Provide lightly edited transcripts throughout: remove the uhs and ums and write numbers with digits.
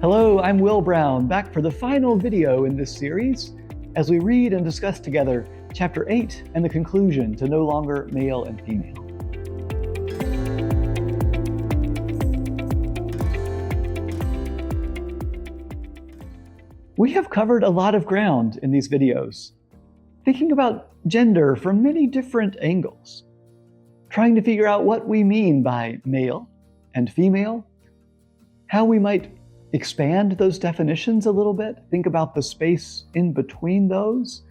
Hello, I'm Will Brown, back for the final video in this series as we read and discuss together Chapter 8 and the conclusion to No Longer Male and Female. We have covered a lot of ground in these videos, thinking about gender from many different angles, trying to figure out what we mean by male and female, how we might expand those definitions a little bit, think about the space in between those.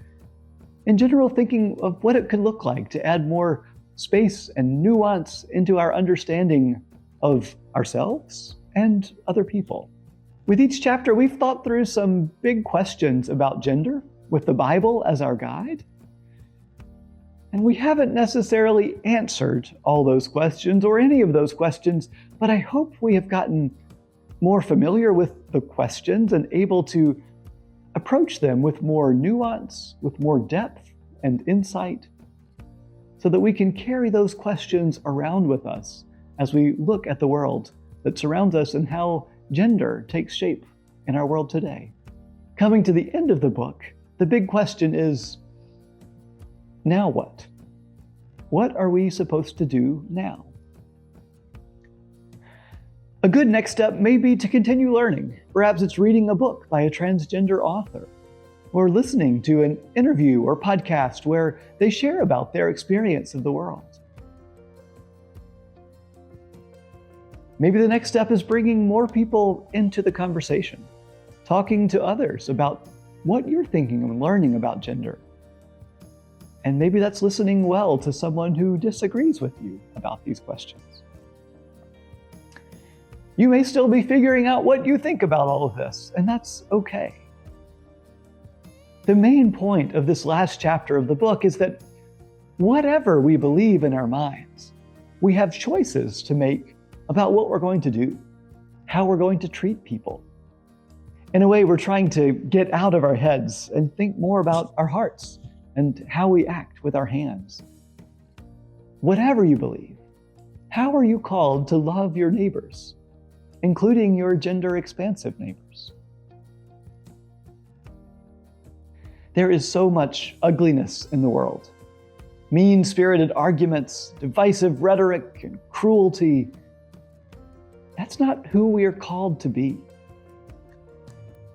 In general, thinking of what it could look like to add more space and nuance into our understanding of ourselves and other people. With each chapter, we've thought through some big questions about gender with the Bible as our guide. And we haven't necessarily answered all those questions or any of those questions, but I hope we have gotten more familiar with the questions and able to approach them with more nuance, with more depth and insight, so that we can carry those questions around with us as we look at the world that surrounds us and how gender takes shape in our world today. Coming to the end of the book, the big question is, now what? What are we supposed to do now? A good next step may be to continue learning. Perhaps it's reading a book by a transgender author, or listening to an interview or podcast where they share about their experience of the world. Maybe the next step is bringing more people into the conversation, talking to others about what you're thinking and learning about gender. And maybe that's listening well to someone who disagrees with you about these questions. You may still be figuring out what you think about all of this, and that's okay. The main point of this last chapter of the book is that whatever we believe in our minds, we have choices to make about what we're going to do, how we're going to treat people. In a way, we're trying to get out of our heads and think more about our hearts and how we act with our hands. Whatever you believe, how are you called to love your neighbors, including your gender-expansive neighbors? There is so much ugliness in the world. Mean-spirited arguments, divisive rhetoric, and cruelty. That's not who we are called to be.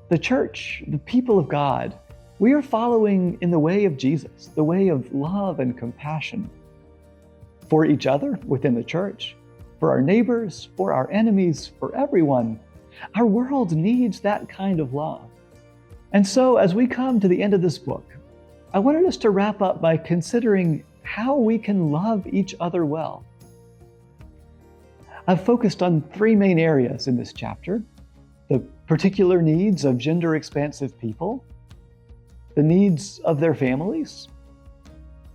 The church, the people of God, we are following in the way of Jesus, the way of love and compassion for each other within the church, for our neighbors, for our enemies, for everyone. Our world needs that kind of love. And so as we come to the end of this book, I wanted us to wrap up by considering how we can love each other well. I've focused on three main areas in this chapter: the particular needs of gender-expansive people, the needs of their families,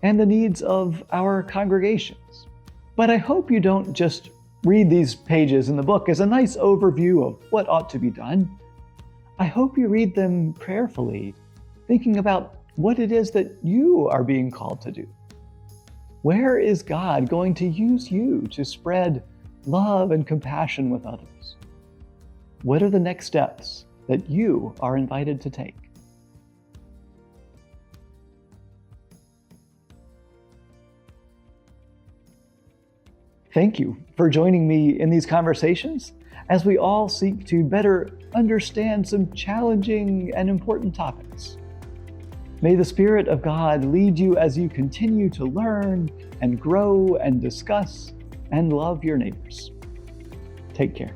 and the needs of our congregations. But I hope you don't just read these pages in the book as a nice overview of what ought to be done. I hope you read them prayerfully, thinking about what it is that you are being called to do. Where is God going to use you to spread love and compassion with others? What are the next steps that you are invited to take? Thank you for joining me in these conversations as we all seek to better understand some challenging and important topics. May the Spirit of God lead you as you continue to learn and grow and discuss and love your neighbors. Take care.